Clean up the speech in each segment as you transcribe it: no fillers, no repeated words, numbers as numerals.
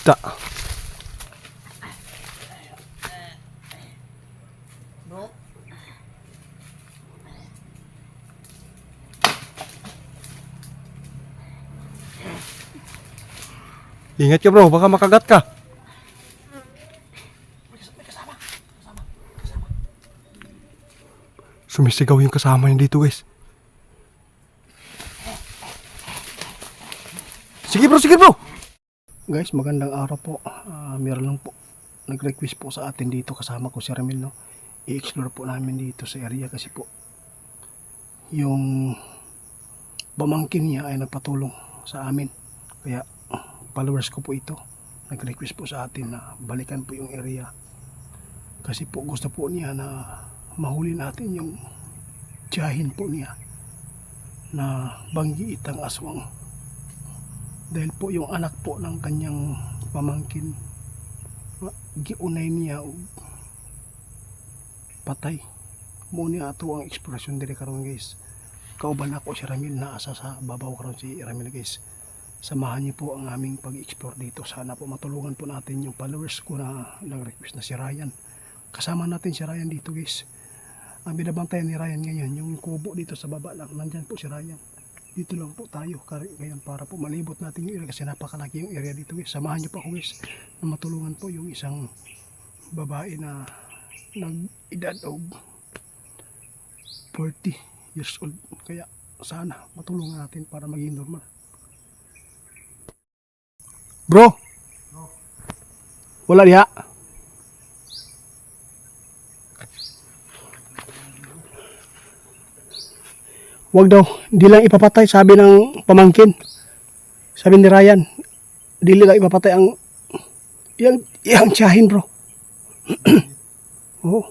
isda. Bro, Ingat ka bro, baka makagat ka. Sumisigaw yung kasama niya dito guys. Sige bro, sige bro. Guys, magandang araw po. Meron lang po nag-request po sa atin dito, kasama ko si Ramil, no? I-explore po namin dito sa area kasi po yung pamangkin niya ay nagpatulong sa amin. Kaya followers ko po ito. Nag-request po sa atin na balikan po yung area. Kasi po gusto po niya na mahuli natin yung tiyahin po niya na banggiitang aswang. Dahil po yung anak po ng kanyang pamangkin, giunay niya og patay. Muna ato ang eksplorasyon diri karon guys. Kauban ako si Ramil, na asa sa babaw karon si Ramil guys. Samahan niyo po ang aming pag-explore dito. Sana po matulungan po natin yung followers ko na nag-request na si Ryan. Kasama natin si Ryan dito guys. Ang binabantayan ni Ryan ngayon, yung kubo dito sa baba lang, nandyan po si Ryan. Dito lang po tayo ngayon para po malibot natin yung area kasi napakalaki yung area dito guys. Samahan niyo po ako guys na matulungan po yung isang babae na nag-edad og 40 years old. Kaya sana matulungan natin para maging normal. Bro, wala diha. Wag daw, hindi lang ipapatay, sabi ng pamangkin. Sabi ni Ryan, hindi lang ipapatay ang iyang tiyahin bro. Oo.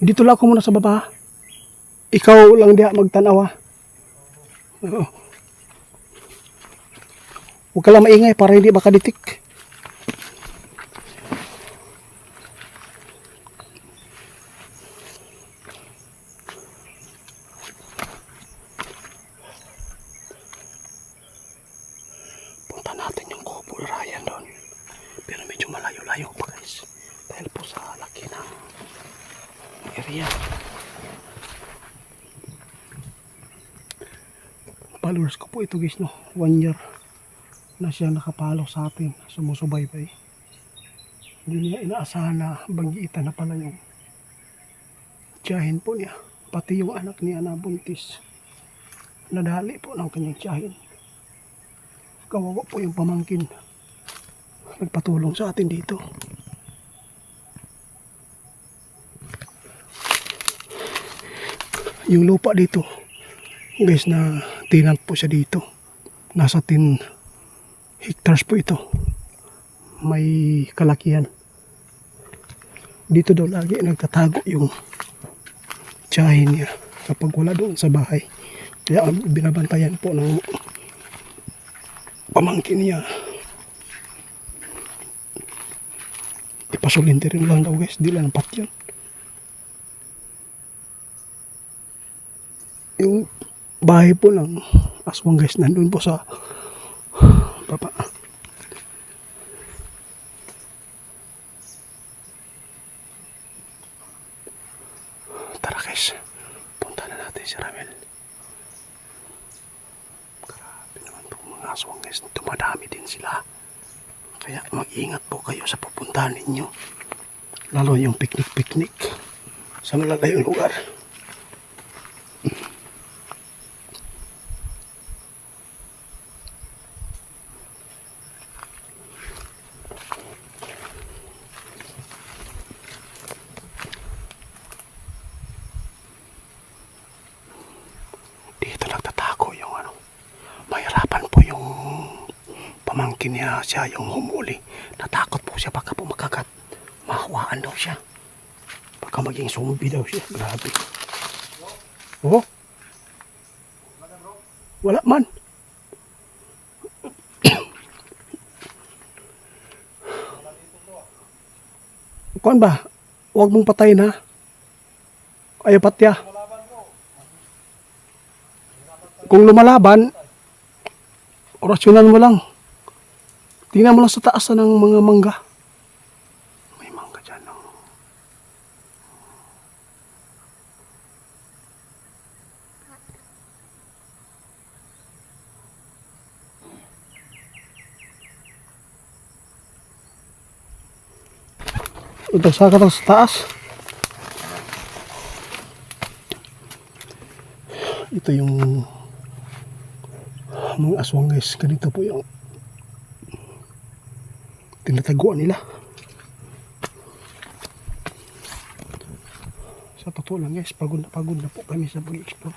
Dito lang ako muna sa baba. Ikaw lang diha magtanaw ha. Oo. Huwag ka lang maingay para hindi makaditik. Punta natin yung kubo Ryan doon. Pero medyo malayo-layo pa guys. Dahil po sa laki ng area. Followers ko po ito guys, no. 1 year na siya nakapalo sa atin, sumusubaybay. Hindi niya inaasahan na banggiitan na pala yung tiyahin po niya, pati yung anak niya na buntis, nadali po ng kanyang tiyahin. Kawawa po yung pamangkin, nagpatulong sa atin dito. Yung lupa dito guys, na tinant po siya dito, nasa 10 hectares po ito. May kalakihan. Dito daw lagi nagtatago yung tiyahin niya kapag wala doon sa bahay. Kaya binabantayan po ng pamangkin niya. Ipasulinti rin lang daw guys, di lang pat yun. Yung bahay po ng aswang guys, nandun po sa baba. Tara guys, punta na natin si Ramil. Grabe naman po mga aswang guys, dumadami din sila. Kaya mag-ingat po kayo sa pupuntahan ninyo. Lalo yung picnic sa malalayong lugar. Dito nagtatago yung mahirapan po yung pamangkin niya, siya yung humuli. Natakot po siya baka po makagat. Mahawaan daw siya. Baka maging zombie daw siya. Grabe. Oh. Wala man. Kuan ba? Huwag mong patayin ha. Ayaw patya. Kung lumalaban, orasyonan mo lang. Tingnan mo lang sa taas ng mga mangga. May mangga dyan. Oh. Ito sa taas. Ito yung mga aswang guys. Ganito po yung tinataguan nila. Sa totoo lang guys, pagod na po kami sa pag-explore.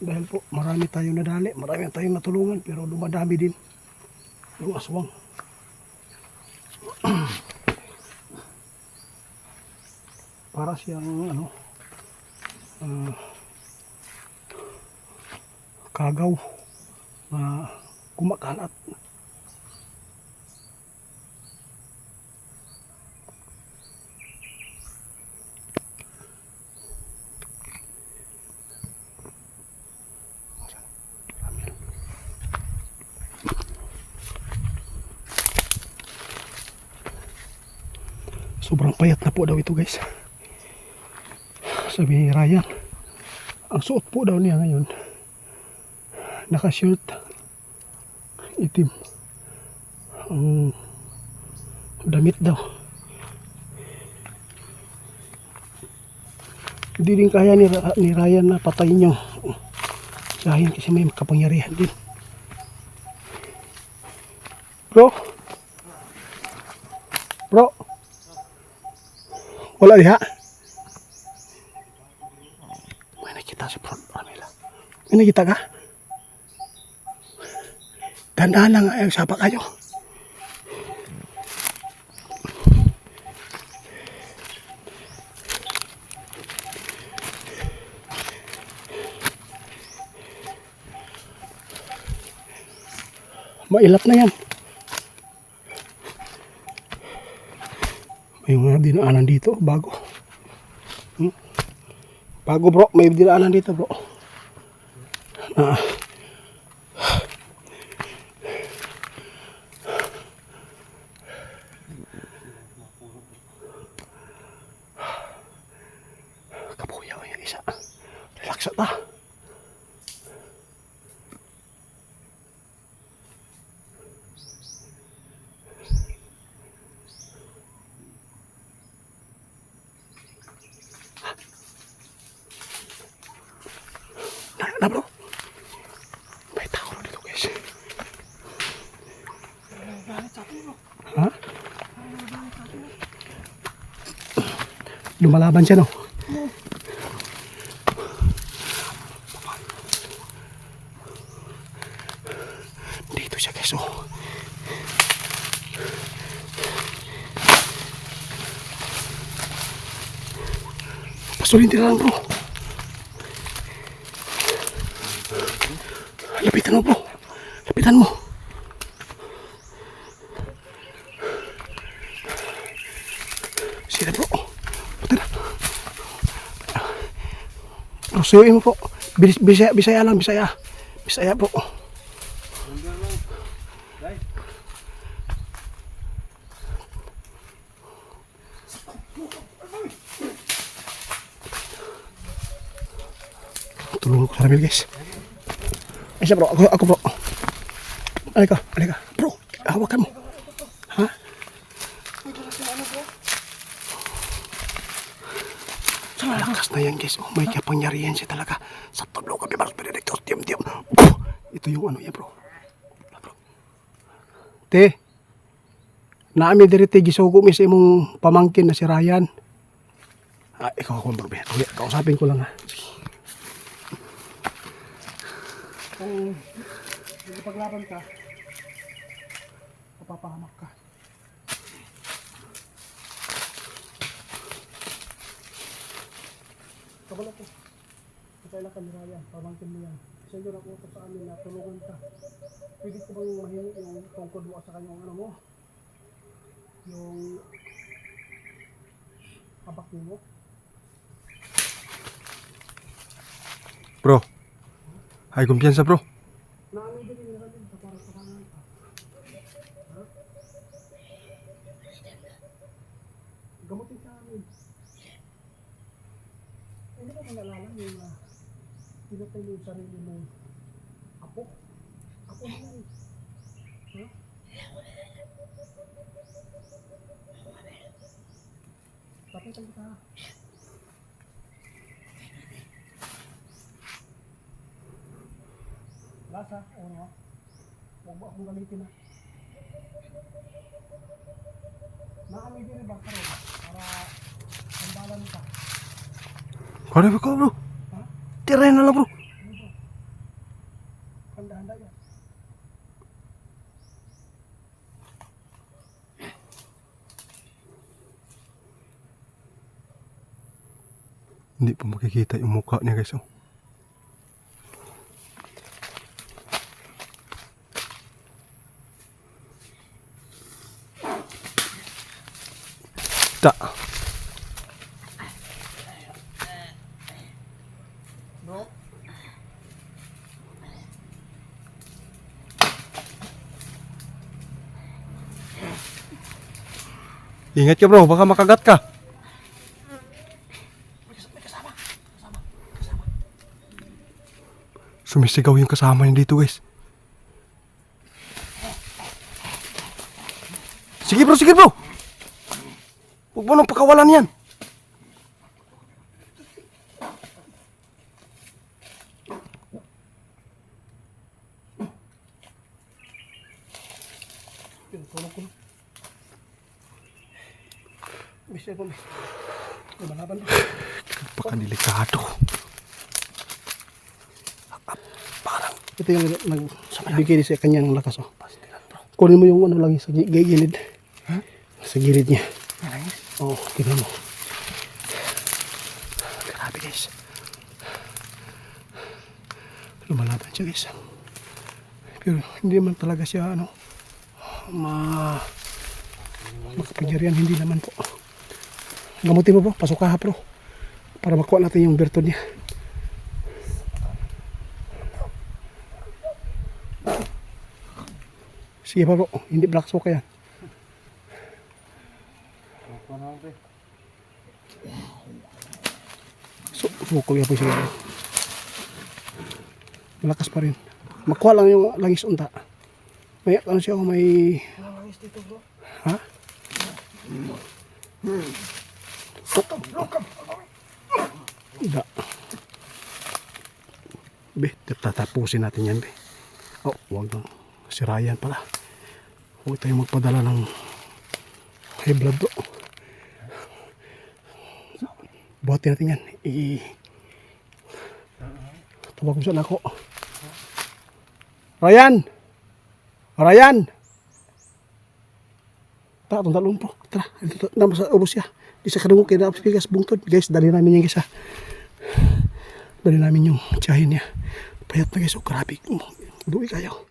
Dahil po marami tayong nadali, marami tayong natulungan, pero dumadami din yung aswang. Para siyang kagaw na kumakalat. Sobrang payat na po daw ito guys. Sabi ni Ryan, ang suot po daw niya ngayon, naka-shirt itim, ang damit daw. Hindi din kaya ni Ryan na patayin yung sahin kasi may kapangyarihan din. Bro, wala diha. May nakita si Bro Ramila. May nakita ka? Tandaan lang ay sapa kayo. Mailap na yan. May mga dinaanan dito bago. Bago bro, may dinaanan dito bro. Kapuyaw yan isa. Relax ta. Na bro. May tao dito guys. Ha? Lumalaban siya no? Dito siya guys oh. Pasurin din lang bro. Lapitan mo bro. Lapitan mo. Sila bro. Puta na. Bro, suyuin mo po. Bisaya lang, Bisaya. Bisaya po. Tulungan ko sa Ramil guys. Ay siya bro, ako bro. Alika. Bro, hawakan mo. Ha? Malakas na yan guys. Oh, may kapangyarihan siya talaga. Sa tablo kami maras Benedictus. Diam. Ito yung ano yan bro. Te. Naami dirite gisugo mi sa imong pamangkin na si Ryan. Ah, ikaw ako bro. Kausapin ko lang ha. Sige. Kung paglaban ka, mapapahamak ka. Kabala po. Kapailan ka ni Ryan, pamangkin mo yan. Kasi yun ang utos sa amin na tulungan ka. Pwede ko bang mahingi yung tungkod mo sa kanyang ano mo? Yung kabak mo? Bro, ay kumpiyansa bro. Naano din yung nila din sa para sa kanang ka. Ha? mo naalala yung pinatay mo yung sarili mo apo? Apo na yan. Ha? Tapitan kita. Lasa, ano? Huwag mo akong galitin na. Nakamay din ba karon para sambalan ka? Ano ko bro? Ha? Tirahin na lang bro. Handa-handa yan. Hindi pa makikita yung mukha niya guys. Oh. Ta. Bro? Ingat ka bro, baka makagat ka. Sumisigaw yung kasama niya dito guys. Sige bro, sige bro. Huwag mo nang pakawalan yan. Tulog ko na. Bisa ko. Lumalaban ba? Napakadelikado. Parang Ito yung nagbigay sa kanyang lakas. Oh. Kunin mo yung ano lang sa gilid. Ha? Sa gilid niya. nalangis. Oo, tignan mo. Grabe guys. Lumalaban siya guys. Pero hindi naman talaga siya ano makapangyarihan, hindi naman po. Gamutin mo bro, pasok ka ha bro. Para makuha natin yung bertod niya. Sige pa bro, hindi black smoke yan. So, bukol yan po siya. Malakas pa rin. Makuha lang yung langis unta. May ano siya, may... Nalangis dito bro. Ha? Hindi. Be, tatapusin natin yan be. Oh, huwag nang sirayan pala. Huwag tayong magpadala ng high blood bro. Buhatin natin yan. Tawag ko siya na ako. Ryan! Ryan! Ta, itong talong po. Tara, ito naman sa ubos siya. Isa ka nung kaya pigas bungtod. Guys, dali namin yung isa. Dali namin yung tiyahin niya. Payat na guys. Oh, grabe. Duwi kayo.